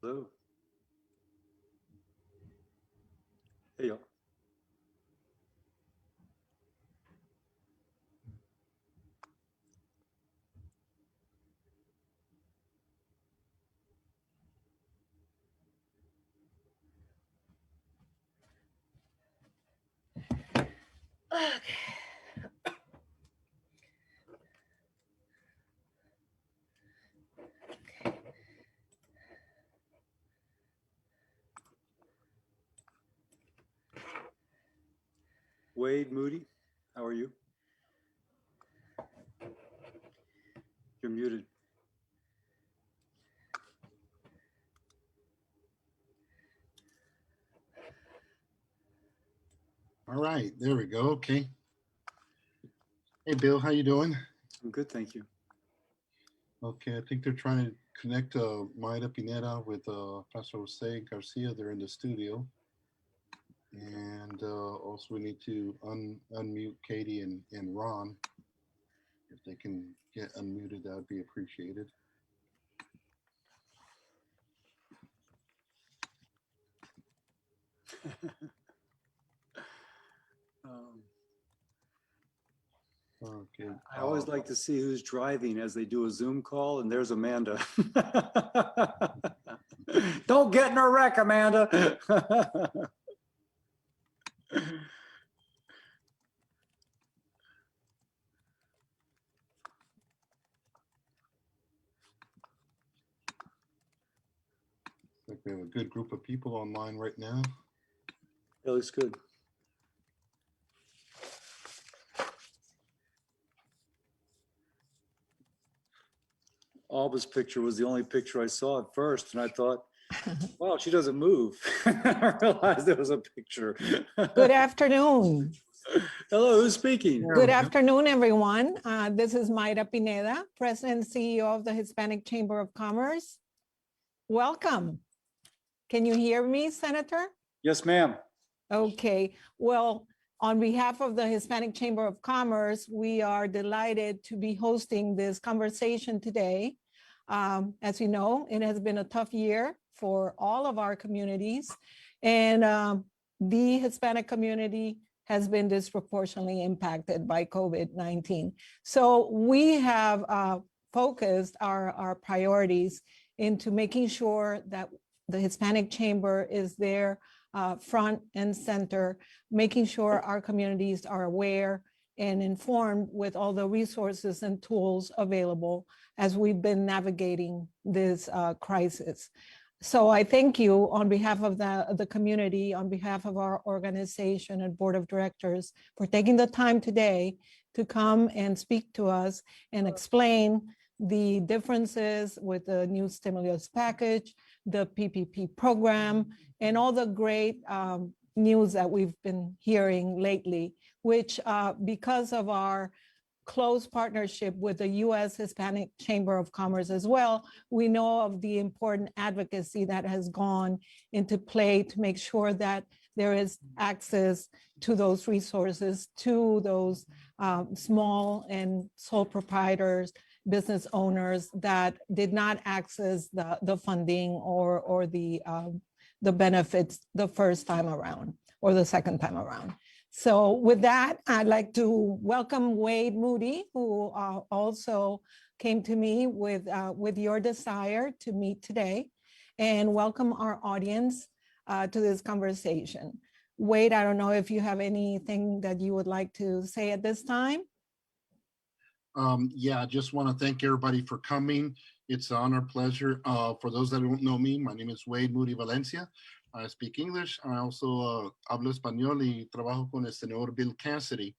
Hello. Hey, y'all. Wade Moody, how are you? You're muted. All right, there we go. Okay. Hey, Bill, how you doing? I'm good, thank you. Okay, I think they're trying to connect Mayra Pineda with Pastor Jose Garcia. They're in the studio. And also we need to unmute Katie and Ron. If they can get unmuted, that would be appreciated. Um, Okay. I always like to see who's driving as they do a Zoom call, and there's Amanda. Don't get in a wreck, Amanda. Like we have a good group of people online right now. That looks good. Alba's picture was the only picture I saw at first, and I thought, wow, she doesn't move. I realized there was a picture. Good afternoon. Hello, who's speaking? Good afternoon, everyone. This is Mayra Pineda, President and CEO of the Hispanic Chamber of Commerce. Welcome. Can you hear me, Senator? Yes, ma'am. Okay. Well, on behalf of the Hispanic Chamber of Commerce, we are delighted to be hosting this conversation today. As you know, it has been a tough year for all of our communities, and the Hispanic community has been disproportionately impacted by COVID-19. So we have focused our priorities into making sure that the Hispanic Chamber is there front and center, making sure our communities are aware and informed with all the resources and tools available as we've been navigating this crisis. So I thank you on behalf of the community, on behalf of our organization and board of directors for taking the time today to come and speak to us and explain the differences with the new stimulus package, the PPP program, and all the great news that we've been hearing lately, which because of our close partnership with the U.S. Hispanic Chamber of Commerce as well, we know of the important advocacy that has gone into play to make sure that there is access to those resources, to those small and sole proprietors, business owners that did not access the funding or the benefits the first time around or the second time around. So with that, I'd like to welcome Wade Moody, who also came to me with your desire to meet today, and welcome our audience to this conversation. Wade, I don't know if you have anything that you would like to say at this time. Yeah, I just want to thank everybody for coming. It's an honor, pleasure. For those that don't know me, my name is Wade Moody Valencia. I speak English. I also hablo español y trabajo con el Senator Bill Cassidy.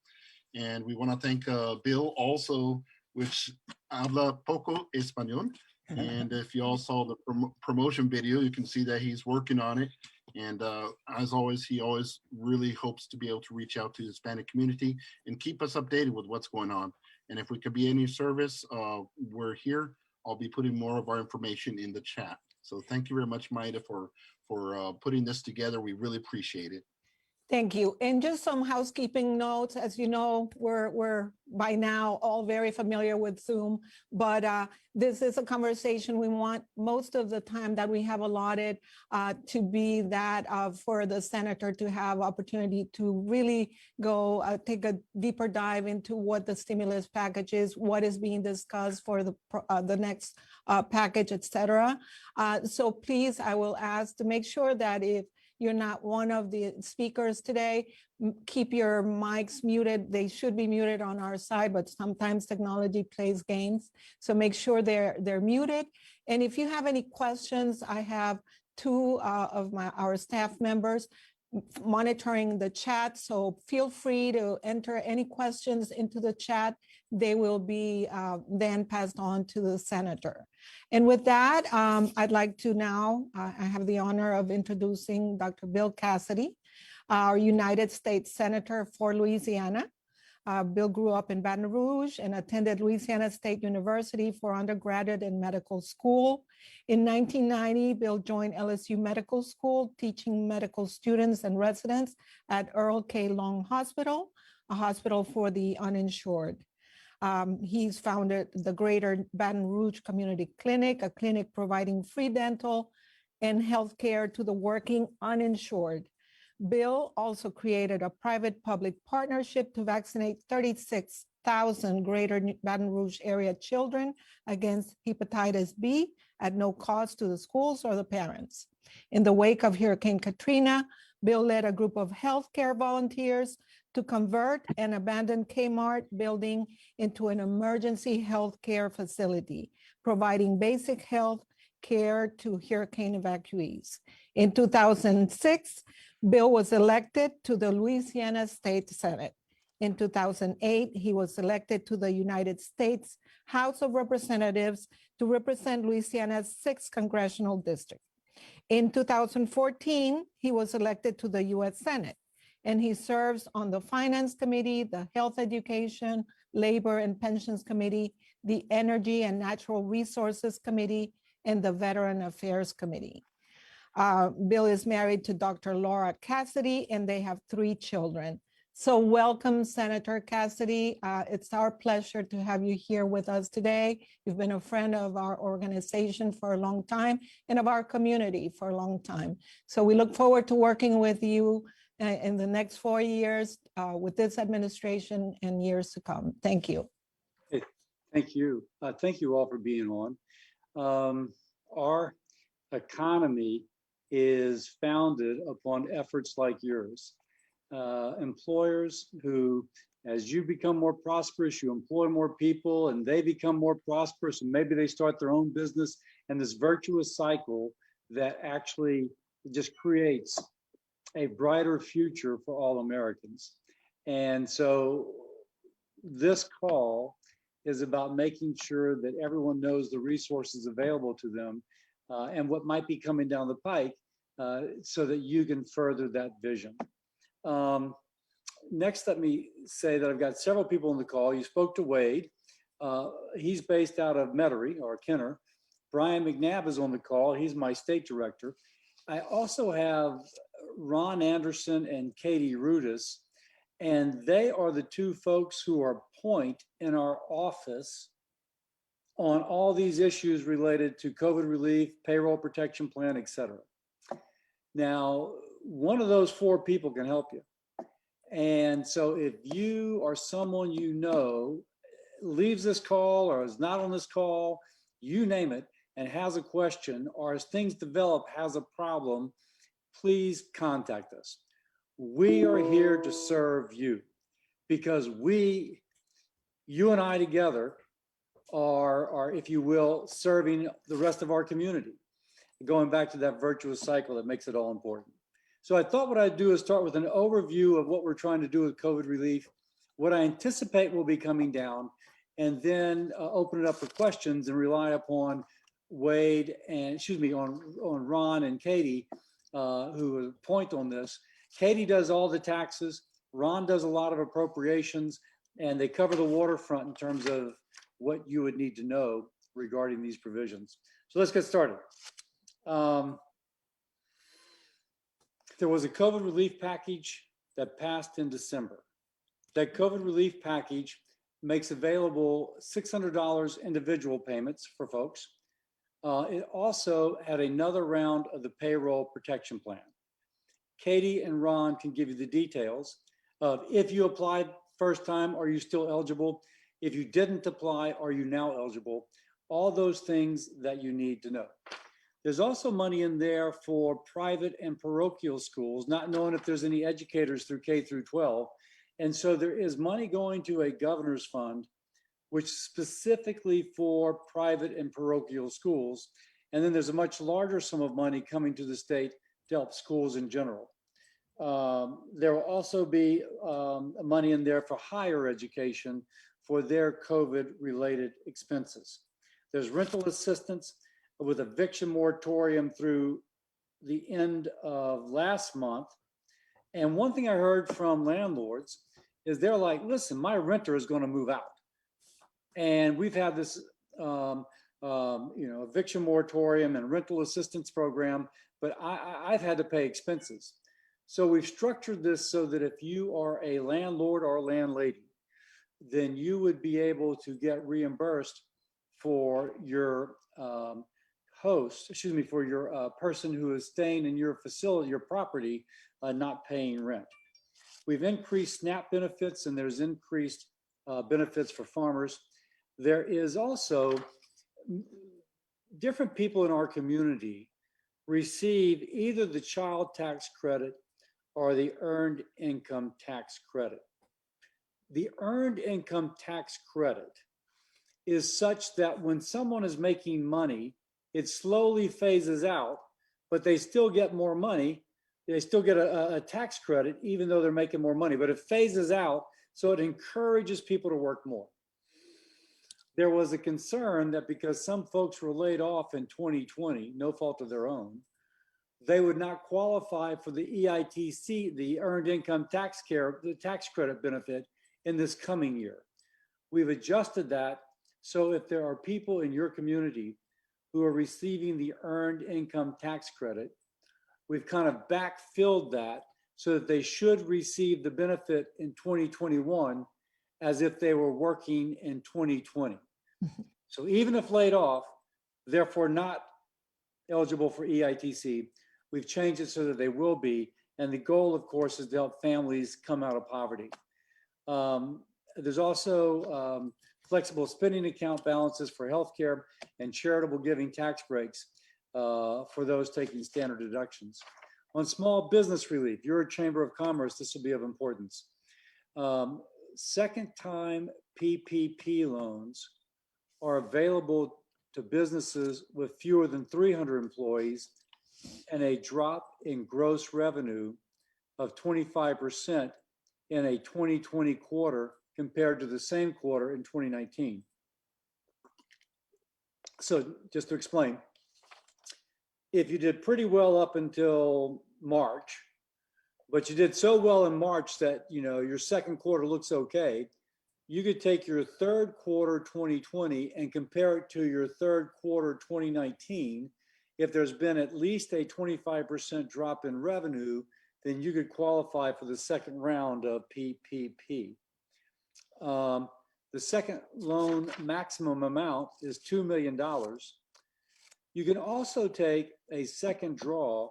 And we want to thank Bill also, which habla poco español. And if you all saw the promotion video, you can see that he's working on it. And as always, he always really hopes to be able to reach out to the Hispanic community and keep us updated with what's going on. And if we could be any service, we're here. I'll be putting more of our information in the chat. So thank you very much, Maida, for putting this together. We really appreciate it. Thank you. And just some housekeeping notes. As you know, we're by now all very familiar with Zoom, but this is a conversation we want most of the time that we have allotted to be that for the senator to have opportunity to really go take a deeper dive into what the stimulus package is, what is being discussed for the next package, et cetera. So please, I will ask to make sure that if you're not one of the speakers today, keep your mics muted. They should be muted on our side, but sometimes technology plays games. So make sure they're muted. And if you have any questions, I have two of our staff members monitoring the chat. So feel free to enter any questions into the chat. They will be then passed on to the senator. And with that, I'd like to now, I have the honor of introducing Dr. Bill Cassidy, our United States Senator for Louisiana. Bill grew up in Baton Rouge and attended Louisiana State University for undergraduate and medical school. In 1990, Bill joined LSU Medical School, teaching medical students and residents at Earl K. Long Hospital, a hospital for the uninsured. He's founded the Greater Baton Rouge Community Clinic, a clinic providing free dental and healthcare to the working uninsured. Bill also created a private-public partnership to vaccinate 36,000 Greater Baton Rouge area children against hepatitis B at no cost to the schools or the parents. In the wake of Hurricane Katrina, Bill led a group of healthcare volunteers to convert an abandoned Kmart building into an emergency healthcare facility, providing basic health care to hurricane evacuees. In 2006, Bill was elected to the Louisiana State Senate. In 2008, he was elected to the United States House of Representatives to represent Louisiana's 6th congressional district. In 2014, he was elected to the U.S. Senate, and he serves on the Finance Committee, the Health Education, Labor and Pensions Committee, the Energy and Natural Resources Committee, and the Veteran Affairs Committee. Bill is married to Dr. Laura Cassidy, and they have 3 children. So welcome, Senator Cassidy. It's our pleasure to have you here with us today. You've been a friend of our organization for a long time and of our community for a long time. So we look forward to working with you in the next 4 years with this administration and years to come. Thank you. Hey, thank you. Thank you all for being on. Our economy is founded upon efforts like yours. Employers who, as you become more prosperous, you employ more people and they become more prosperous and maybe they start their own business, and this virtuous cycle that actually just creates a brighter future for all Americans. And so this call is about making sure that everyone knows the resources available to them and what might be coming down the pike so that you can further that vision. Next, let me say that I've got several people on the call. You spoke to Wade. He's based out of Metairie or Kenner. Brian McNabb is on the call. He's my state director. I also have Ron Anderson and Katie Rudis, and they are the 2 folks who are point in our office on all these issues related to COVID relief, payroll protection plan, et cetera. Now, one of those 4 people can help you. And so if you or someone you know leaves this call or is not on this call, you name it, and has a question, or as things develop, has a problem, please contact us. We are here to serve you because you and I together are, if you will, serving the rest of our community, going back to that virtuous cycle that makes it all important. So I thought what I'd do is start with an overview of what we're trying to do with COVID relief, what I anticipate will be coming down, and then open it up for questions and rely upon Wade and, on Ron and Katie, who point on this. Katie does all the taxes, Ron does a lot of appropriations, and they cover the waterfront in terms of what you would need to know regarding these provisions. So let's get started. There was a COVID relief package that passed in December. That COVID relief package makes available $600 individual payments for folks. It also had another round of the payroll protection plan. Katie and Ron can give you the details of if you applied first time, are you still eligible? If you didn't apply, are you now eligible? All those things that you need to know. There's also money in there for private and parochial schools, not knowing if there's any educators through K through 12. And so there is money going to a governor's fund, which is specifically for private and parochial schools. And then there's a much larger sum of money coming to the state to help schools in general. There will also be money in there for higher education for their COVID-related expenses. There's rental assistance with eviction moratorium through the end of last month. And one thing I heard from landlords is they're like, listen, my renter is going to move out. And we've had this eviction moratorium and rental assistance program, but I've had to pay expenses. So we've structured this so that if you are a landlord or landlady, then you would be able to get reimbursed for your for your person who is staying in your facility, your property, not paying rent. We've increased SNAP benefits, and there's increased benefits for farmers. There is also different people in our community receive either the child tax credit or the earned income tax credit. The earned income tax credit is such that when someone is making money, it slowly phases out, but they still get more money. They still get a tax credit, even though they're making more money, but it phases out, so it encourages people to work more. There was a concern that because some folks were laid off in 2020, no fault of their own, they would not qualify for the EITC, the Earned Income Tax the tax credit benefit in this coming year. We've adjusted that, so if there are people in your community who are receiving the Earned Income Tax credit, we've kind of backfilled that so that they should receive the benefit in 2021 as if they were working in 2020. So even if laid off, therefore not eligible for EITC, we've changed it so that they will be. And the goal, of course, is to help families come out of poverty. There's also flexible spending account balances for healthcare and charitable giving tax breaks for those taking standard deductions. On small business relief, you're a Chamber of Commerce, this will be of importance. Second time PPP loans are available to businesses with fewer than 300 employees and a drop in gross revenue of 25% in a 2020 quarter compared to the same quarter in 2019. So just to explain, if you did pretty well up until March, but you did so well in March that your second quarter looks okay, you could take your third quarter 2020 and compare it to your third quarter 2019. If there's been at least a 25% drop in revenue, then you could qualify for the second round of PPP. The second loan maximum amount is $2 million. You can also take a second draw.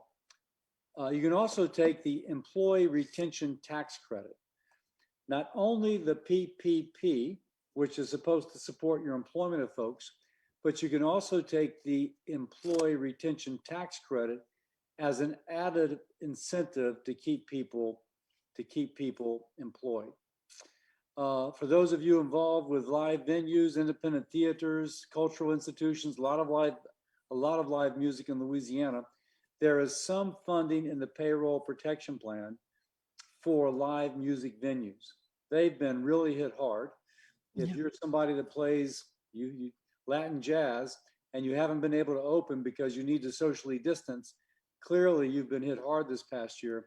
You can also take the employee retention tax credit. Not only the PPP, which is supposed to support your employment of folks, but you can also take the employee retention tax credit as an added incentive to keep people employed. For those of you involved with live venues, independent theaters, cultural institutions, a lot of live music in Louisiana, there is some funding in the payroll protection plan for live music venues. They've been really hit hard. If you're somebody that plays Latin jazz and you haven't been able to open because you need to socially distance, clearly you've been hit hard this past year.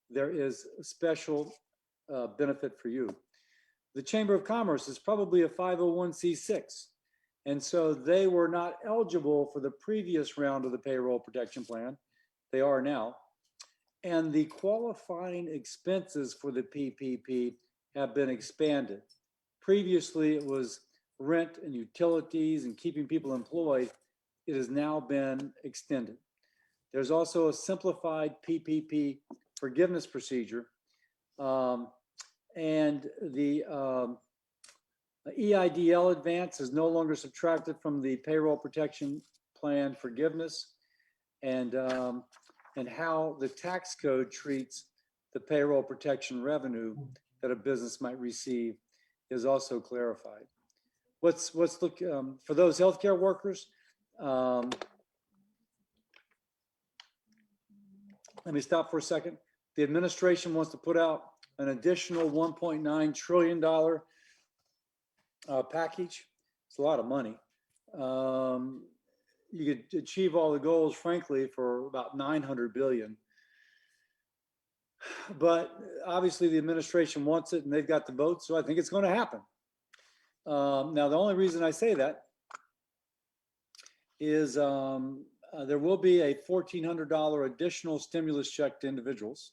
There is a special benefit for you. The Chamber of Commerce is probably a 501c6. And so they were not eligible for the previous round of the payroll protection plan. They are now. And the qualifying expenses for the PPP have been expanded. Previously, it was rent and utilities and keeping people employed. It has now been extended. There's also a simplified PPP forgiveness procedure. And the EIDL advance is no longer subtracted from the payroll protection plan forgiveness. And how the tax code treats the payroll protection revenue that a business might receive is also clarified. Let's look for those healthcare workers. Let me stop for a second. The administration wants to put out an additional $1.9 trillion package. It's a lot of money. You could achieve all the goals, frankly, for about 900 billion. But obviously the administration wants it and they've got the vote, so I think it's going to happen. Now, the only reason I say that is there will be a $1,400 additional stimulus check to individuals.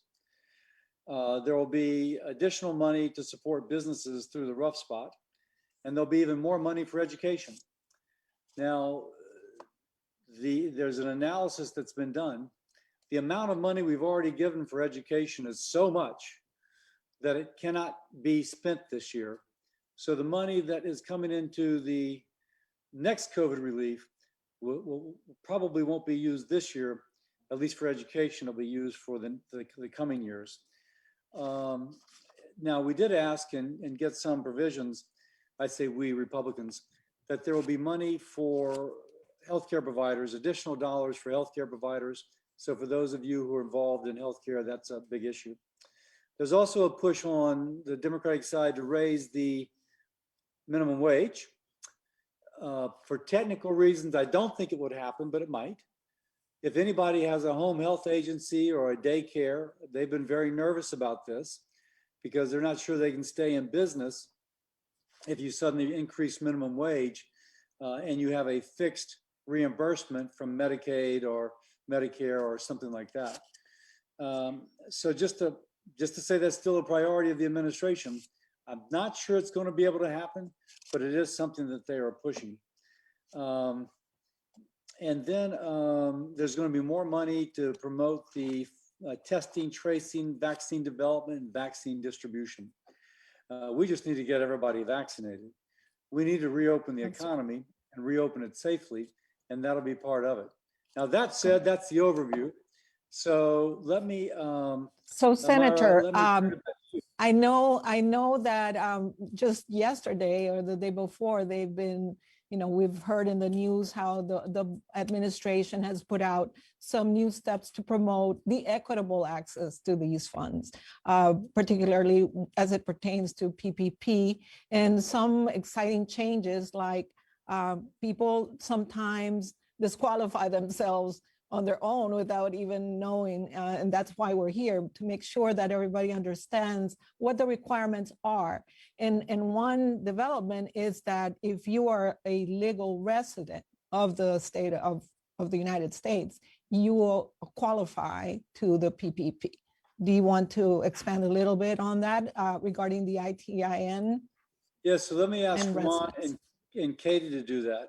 There will be additional money to support businesses through the rough spot, and there'll be even more money for education. Now, there's an analysis that's been done. The amount of money we've already given for education is so much that it cannot be spent this year. So the money that is coming into the next COVID relief probably won't be used this year, at least for education. It'll be used for the coming years. Now, we did ask and get some provisions, I say we Republicans, that there will be money for healthcare providers, additional dollars for healthcare providers. So for those of you who are involved in healthcare, that's a big issue. There's also a push on the Democratic side to raise the minimum wage. For technical reasons, I don't think it would happen, but it might. If anybody has a home health agency or a daycare, they've been very nervous about this because they're not sure they can stay in business if you suddenly increase minimum wage and you have a fixed reimbursement from Medicaid or Medicare or something like that. So just to say that's still a priority of the administration. I'm not sure it's going to be able to happen, but it is something that they are pushing. And then there's going to be more money to promote the testing, tracing, vaccine development, and vaccine distribution. We just need to get everybody vaccinated. We need to reopen the economy and reopen it safely, and that'll be part of it. Now, that said, that's the overview. So let me. So, Senator, Amara, I know that just yesterday or the day before, they've been, we've heard in the news how the administration has put out some new steps to promote the equitable access to these funds, particularly as it pertains to PPP, and some exciting changes like people sometimes disqualify themselves on their own without even knowing, and that's why we're here, to make sure that everybody understands what the requirements are. And one development is that if you are a legal resident of the state of the United States, you will qualify to the PPP. Do you want to expand a little bit on that regarding the ITIN? Yes, so let me ask Ron and Katie to do that,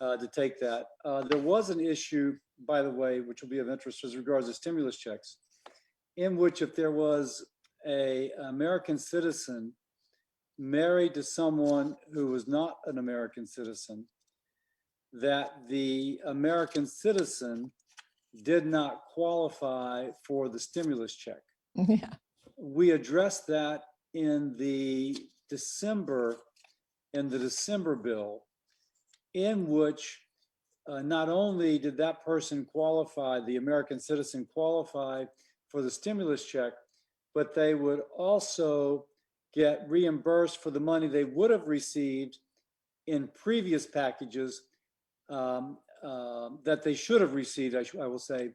to take that. There was an issue, by the way, which will be of interest as regards to stimulus checks, in which if there was an American citizen married to someone who was not an American citizen, that the American citizen did not qualify for the stimulus check. Yeah. We addressed that in the December bill, in which not only did that person qualify, the American citizen qualify for the stimulus check, but they would also get reimbursed for the money they would have received in previous packages that they should have received, I will say,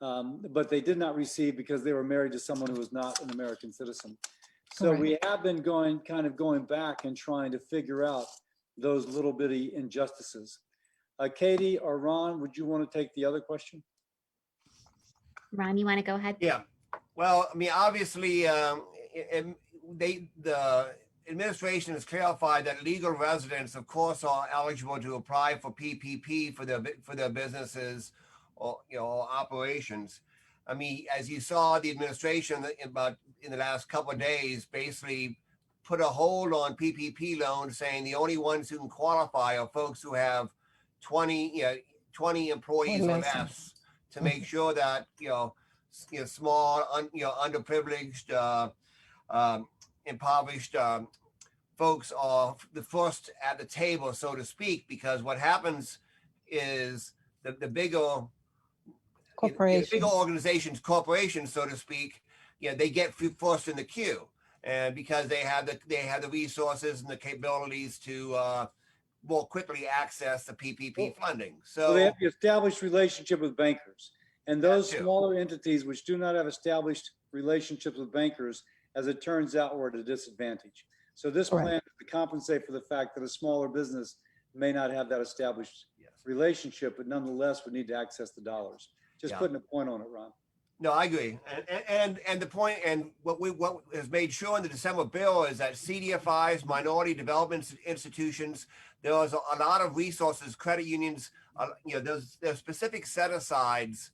but they did not receive because they were married to someone who was not an American citizen. So Correct. we have been going back and trying to figure out those little bitty injustices. Katie or Ron, would you want to take the other question? Ron, you want to go ahead? Yeah. Well, I mean, obviously, the administration has clarified that legal residents, of course, are eligible to apply for PPP for their businesses or operations. I mean, as you saw, the administration in the last couple of days basically put a hold on PPP loans, saying the only ones who can qualify are folks who have 20 Or employees or less. less, to make sure that small, underprivileged, impoverished folks are the first at the table, so to speak. Because what happens is the bigger Corporation. corporations, so to speak, they get first in the queue, and because they have the resources and the capabilities to more quickly access the PPP funding. So they So have the established relationship with bankers. And those too. smaller entities which do not have established relationships with bankers, as it turns out, were at a disadvantage. So this Correct. plan is to compensate for the fact that a smaller business may not have that established Yes. relationship, but nonetheless would need to access the dollars. Just Yeah. putting a point on it, Ron. No, I agree, and the point, and what has made sure in the December bill is that CDFIs, minority development institutions, there was a lot of resources, credit unions, there's specific set asides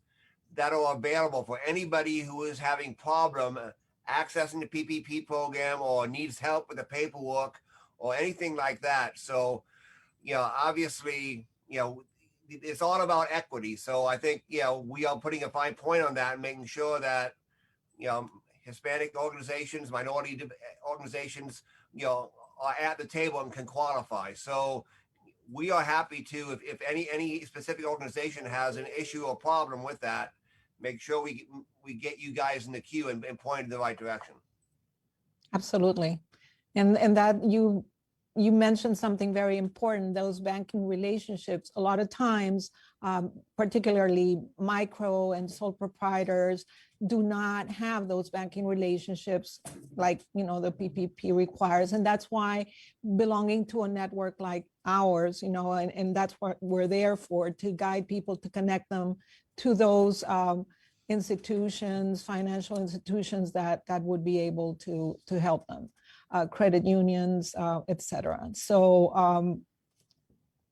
that are available for anybody who is having problem accessing the PPP program or needs help with the paperwork or anything like that. So, obviously, it's all about equity. So I think, we are putting a fine point on that and making sure that, Hispanic organizations, minority organizations, are at the table and can qualify. So we are happy to, if any specific organization has an issue or problem with that, make sure we get you guys in the queue and point in the right direction. Absolutely. And that you mentioned something very important, those banking relationships. A lot of times, particularly micro and sole proprietors do not have those banking relationships like, the PPP requires. And that's why belonging to a network like ours, and that's what we're there for, to guide people, to connect them to those institutions, financial institutions that would be able to help them. Credit unions, et cetera. So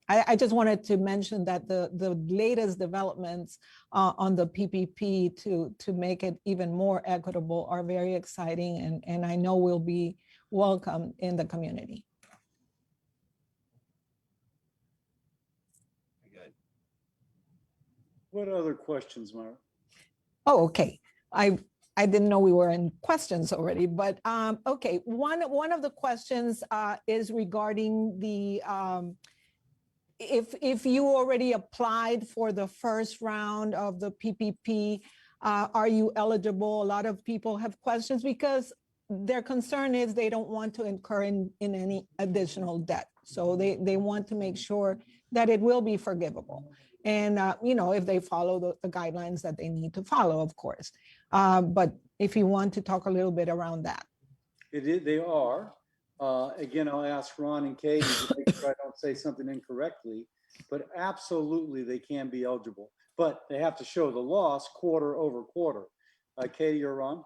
I just wanted to mention that the latest developments on the PPP to make it even more equitable are very exciting, and I know will be welcome in the community. Good. What other questions, Myra? Oh, okay. I didn't know we were in questions already, but okay. One of the questions is regarding the if you already applied for the first round of the PPP, are you eligible? A lot of people have questions because their concern is they don't want to incur in any additional debt. So they want to make sure that it will be forgivable. And, if they follow the guidelines that they need to follow, of course. But if you want to talk a little bit around that. They are. Again, I'll ask Ron and Katie to make sure I don't say something incorrectly, but absolutely they can be eligible, but they have to show the loss quarter over quarter. Katie or Ron?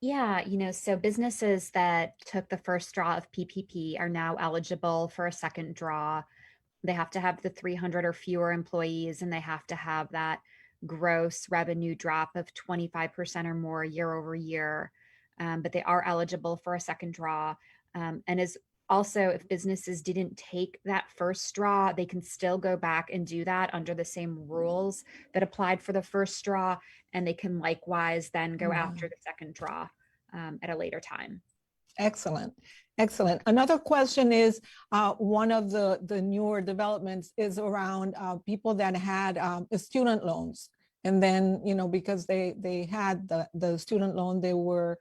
Yeah, so businesses that took the first draw of PPP are now eligible for a second draw. They have to have the 300 or fewer employees, and they have to have that gross revenue drop of 25% or more year over year. But they are eligible for a second draw. And as also, if businesses didn't take that first draw, they can still go back and do that under the same rules that applied for the first draw. And they can likewise then go after the second draw at a later time. Excellent. Excellent. Another question is, one of the newer developments is around people that had student loans. And then, because they had the student loan, they were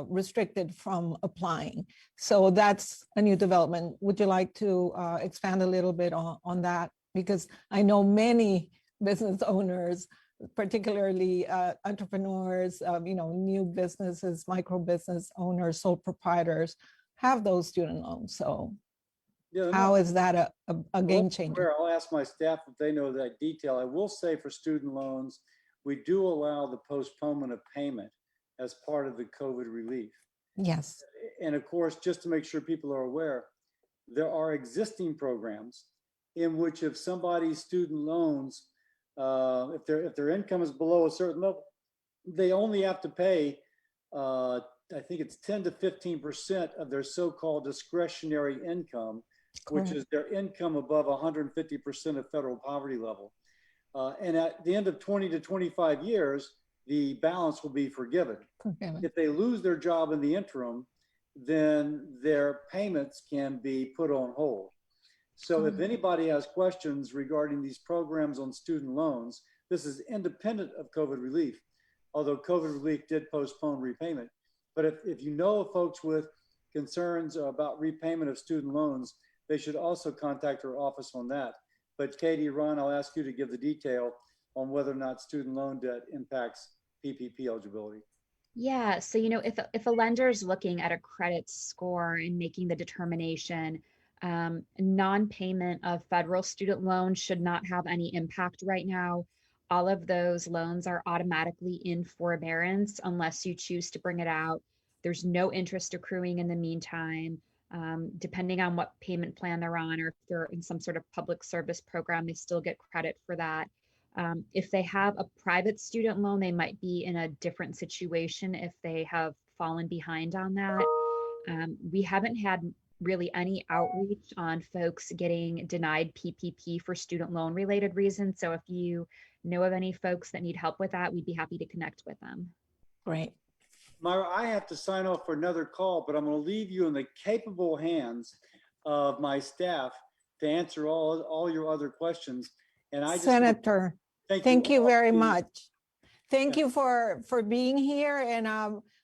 restricted from applying. So that's a new development. Would you like to expand a little bit on that? Because I know many business owners, particularly entrepreneurs, new businesses, micro business owners, sole proprietors, have those student loans. So how is that a game changer? I'll ask my staff if they know that detail. I will say for student loans, we do allow the postponement of payment as part of the COVID relief. Yes. And of course, just to make sure people are aware, there are existing programs in which if somebody's student loans, if their income is below a certain level, they only have to pay, I think it's 10 to 15% of their so-called discretionary income, which Correct. is their income above 150% of federal poverty level. And at the end of 20 to 25 years, the balance will be forgiven. If they lose their job in the interim, then their payments can be put on hold. So if anybody has questions regarding these programs on student loans, this is independent of COVID relief, although COVID relief did postpone repayment. But if you know of folks with concerns about repayment of student loans, they should also contact our office on that. But Katie, Ron, I'll ask you to give the detail on whether or not student loan debt impacts PPP eligibility. Yeah, so if a lender is looking at a credit score and making the determination, non-payment of federal student loans should not have any impact right now. All of those loans are automatically in forbearance unless you choose to bring it out. There's no interest accruing in the meantime. Depending on what payment plan they're on, or if they're in some sort of public service program, they still get credit for that. If they have a private student loan, they might be in a different situation if they have fallen behind on that. We haven't had really any outreach on folks getting denied PPP for student loan related reasons. So if you know of any folks that need help with that, we'd be happy to connect with them. Great. Myra, I have to sign off for another call, but I'm going to leave you in the capable hands of my staff to answer all your other questions. And I just Senator, thank you all very for much. Thank Yeah. you for being here. And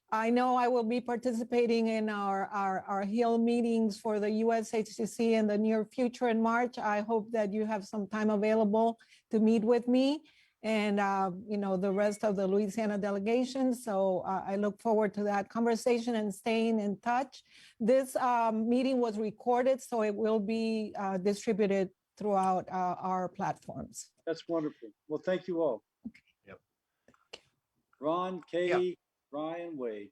I know I will be participating in our Hill meetings for the USHCC in the near future in March. I hope that you have some time available to meet with me and the rest of the Louisiana delegation. So I look forward to that conversation and staying in touch. This meeting was recorded, so it will be distributed throughout our platforms. That's wonderful. Well, thank you all. Yep. Ron, Katie, Ryan, Wade.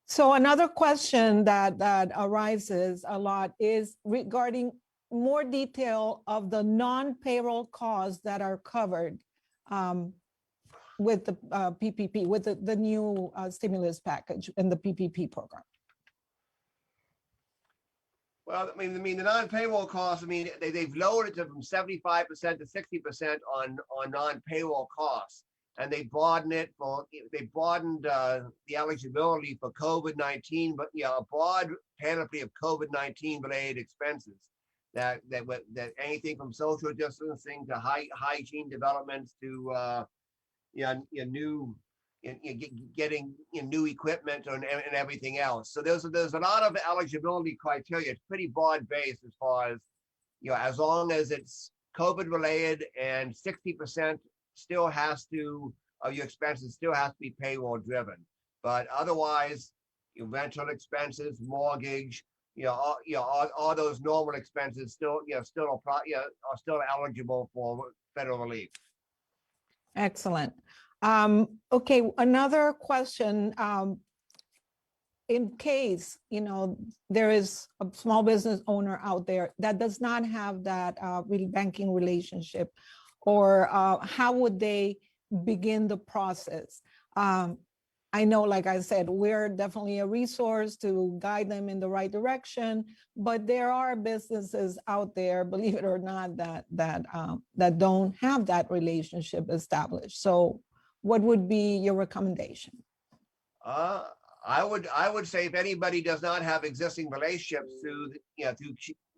So another question that arises a lot is regarding more detail of the non-payroll costs that are covered with the PPP, with the new stimulus package and the PPP program. Well, I mean, the non-payroll costs, I mean, they've lowered it to from 75% to 60% on non-payroll costs. And they broadened it the eligibility for COVID-19, but a broad panoply of COVID-19 related expenses that anything from social distancing to hygiene developments to getting new equipment and everything else. So there's a lot of eligibility criteria. It's pretty broad based as far as as long as it's COVID related and 60% still has to of your expenses still has to be payroll driven. But otherwise, your rental expenses, mortgage, all those normal expenses still are still eligible for federal relief. Excellent. Okay, another question. In case, there is a small business owner out there that does not have that banking relationship, or how would they begin the process? I know, like I said, we're definitely a resource to guide them in the right direction, but there are businesses out there, believe it or not, that don't have that relationship established. So what would be your recommendation? I would say if anybody does not have existing relationships through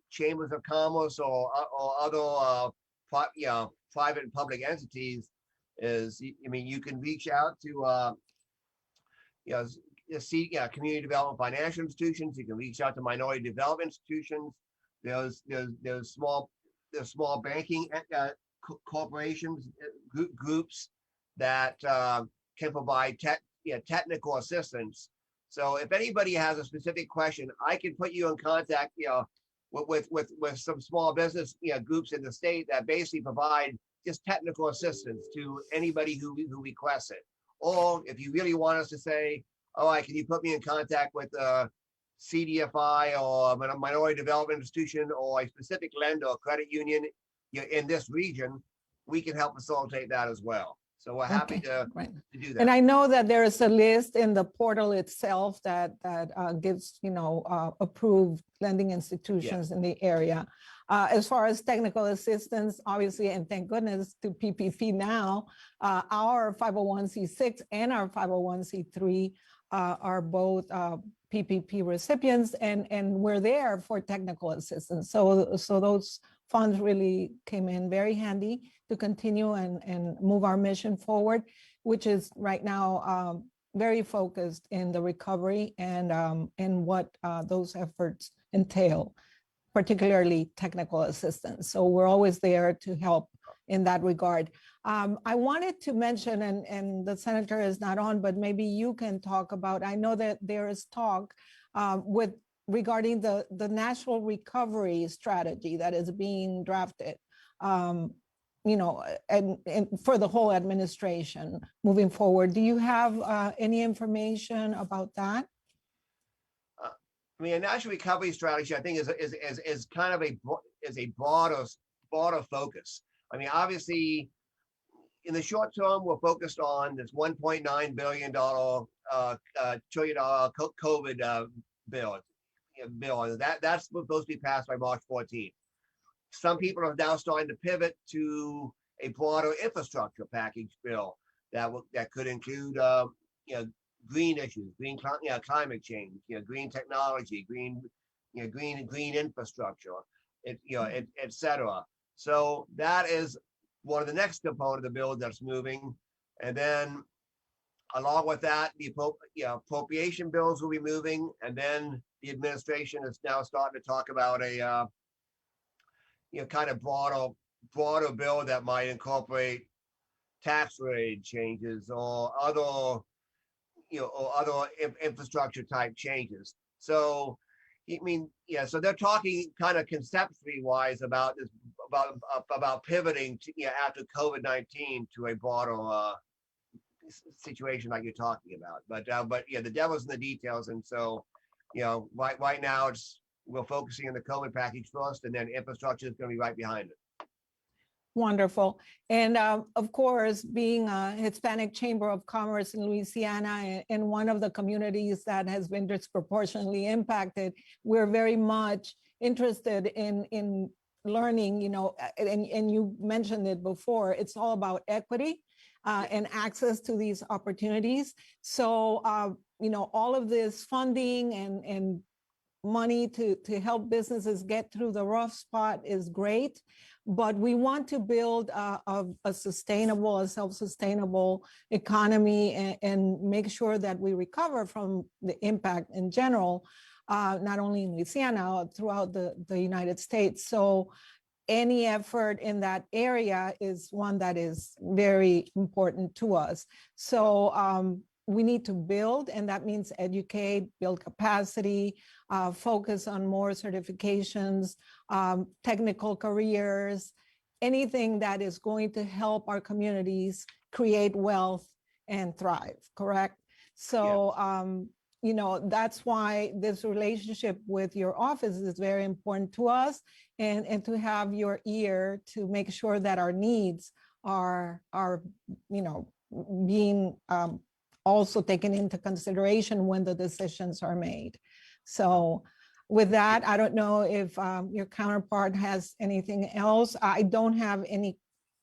chambers of commerce or other private and public entities, you can reach out to community development financial institutions. You can reach out to minority development institutions. There's small banking corporations, groups that can provide technical assistance. So if anybody has a specific question, I can put you in contact with some small business groups in the state that basically provide just technical assistance to anybody who requests it. Or if you really want us to say, all right, can you put me in contact with CDFI or a minority development institution or a specific lender or credit union in this region, we can help facilitate that as well. So we're happy Okay, to right. do that. And I know that there is a list in the portal itself that gives, approved lending institutions in the area. As far as technical assistance, obviously, and thank goodness to PPP now, our 501c6 and our 501c3 are both PPP recipients, and we're there for technical assistance. So those funds really came in very handy to continue and move our mission forward, which is right now very focused in the recovery and what those efforts entail, particularly technical assistance. So we're always there to help in that regard. I wanted to mention, and the senator is not on, but maybe you can talk about, I know that there is talk regarding the national recovery strategy that is being drafted, and for the whole administration moving forward. Do you have any information about that? I mean, a national recovery strategy, I think, is kind of a broader focus. I mean, obviously, in the short term, we're focused on this $1.9 billion trillion COVID bill. That's supposed to be passed by March 14th. Some people are now starting to pivot to a broader infrastructure package bill that could include green issues, green climate change, green technology, green infrastructure, et cetera. So that is one of the next component of the bill that's moving. And then along with that, the appropriation bills will be moving. And then the administration is now starting to talk about a kind of broader bill that might incorporate tax rate changes or other infrastructure type changes. So, I mean, so they're talking kind of conceptually wise about this, about pivoting to, after COVID-19 to a broader situation like you're talking about. But the devil's in the details. And so, right now we're focusing on the COVID package first, and then infrastructure is going to be right behind it. Wonderful. And of course, being a Hispanic Chamber of Commerce in Louisiana and one of the communities that has been disproportionately impacted, we're very much interested in learning, and you mentioned it before, it's all about equity and access to these opportunities. So, all of this funding and money to help businesses get through the rough spot is great, but we want to build a sustainable, a self-sustainable economy and make sure that we recover from the impact in general, not only in Louisiana, throughout the United States. So any effort in that area is one that is very important to us. So we need to build, and that means educate, build capacity, focus on more certifications, technical careers, anything that is going to help our communities create wealth and thrive, correct? So, that's why this relationship with your office is very important to us, and to have your ear to make sure that our needs are being also taken into consideration when the decisions are made. So with that, I don't know if your counterpart has anything else. I don't have any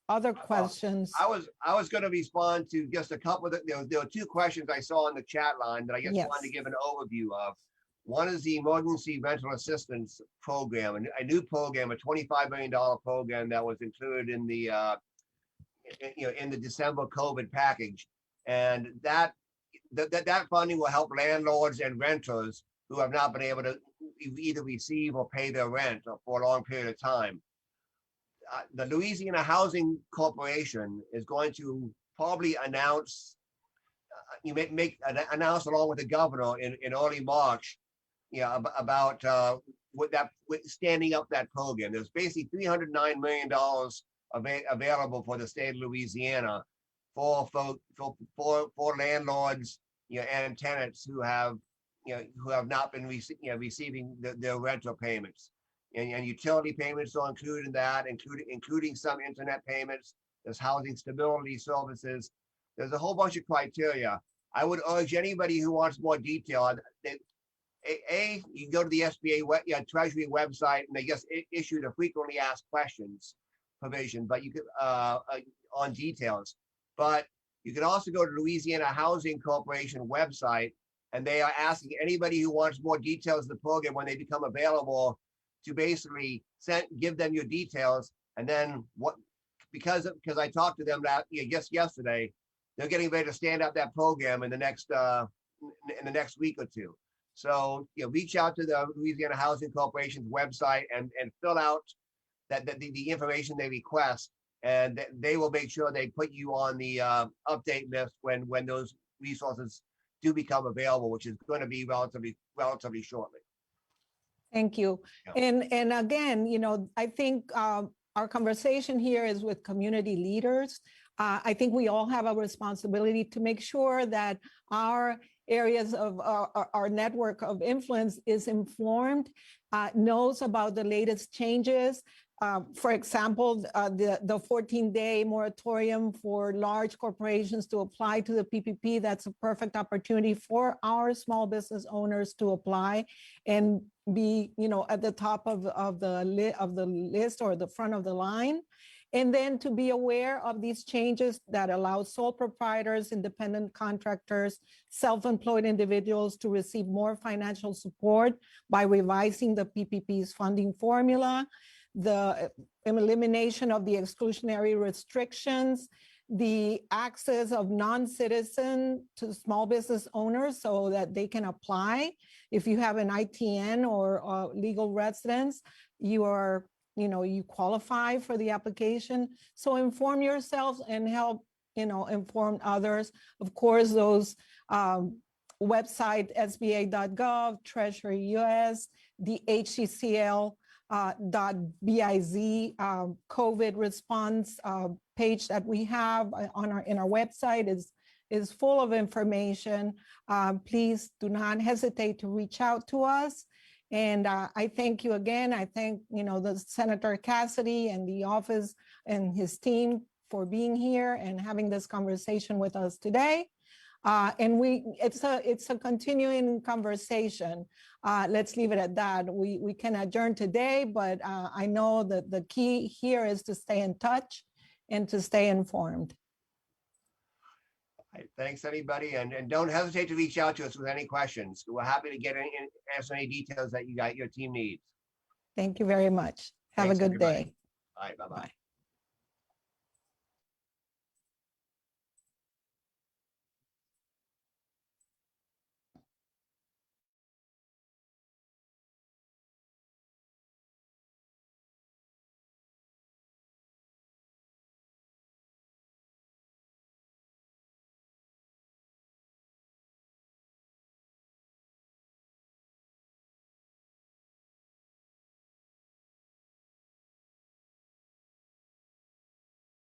other questions. I was going to respond to just a couple of there were two questions I saw in the chat line that I just wanted to give an overview of. One is the Emergency Rental Assistance Program, a new program, a $25 million program that was included in the in the December COVID package. And that funding will help landlords and renters who have not been able to either receive or pay their rent for a long period of time. The Louisiana Housing Corporation is going to probably announce, announce along with the governor in early March, about with standing up that program. There's basically $309 million available for the state of Louisiana for landlords, and tenants who have not been receiving their rental payments, and utility payments are included in that, including some internet payments. There's housing stability services. There's a whole bunch of criteria. I would urge anybody who wants more detail. You can go to the SBA Treasury website, and they just issued a frequently asked questions provision, but you could on details. But you can also go to Louisiana Housing Corporation website, and they are asking anybody who wants more details of the program when they become available to basically give them your details. And then because I talked to them just yesterday, they're getting ready to stand up that program in the next week or two. So reach out to the Louisiana Housing Corporation's website and fill out the information they request, and they will make sure they put you on the update list when those resources do become available, which is going to be relatively shortly. Thank you. Yeah. And again, I think our conversation here is with community leaders. I think we all have a responsibility to make sure that our areas of our network of influence is informed, knows about the latest changes. For example, the 14-day moratorium for large corporations to apply to the PPP, that's a perfect opportunity for our small business owners to apply and be, at the top of the list or the front of the line. And then to be aware of these changes that allow sole proprietors, independent contractors, self-employed individuals to receive more financial support by revising the PPP's funding formula, the elimination of the exclusionary restrictions, the access of non-citizen to small business owners so that they can apply. If you have an ITN or legal residence, you qualify for the application. So inform yourselves and help, inform others. Of course, those website, sba.gov, Treasury US, the HCCL .biz COVID response page that we have in our website is full of information. Please do not hesitate to reach out to us. And I thank you again. I thank the Senator Cassidy and the office and his team for being here and having this conversation with us today. And it's a continuing conversation. Let's leave it at that. We can adjourn today, but I know that the key here is to stay in touch and to stay informed. Right, thanks, anybody, and don't hesitate to reach out to us with any questions. We're happy to answer any details that your team needs. Thank you very much. Have Thanks, a good everybody. day. All right, bye-bye. Bye.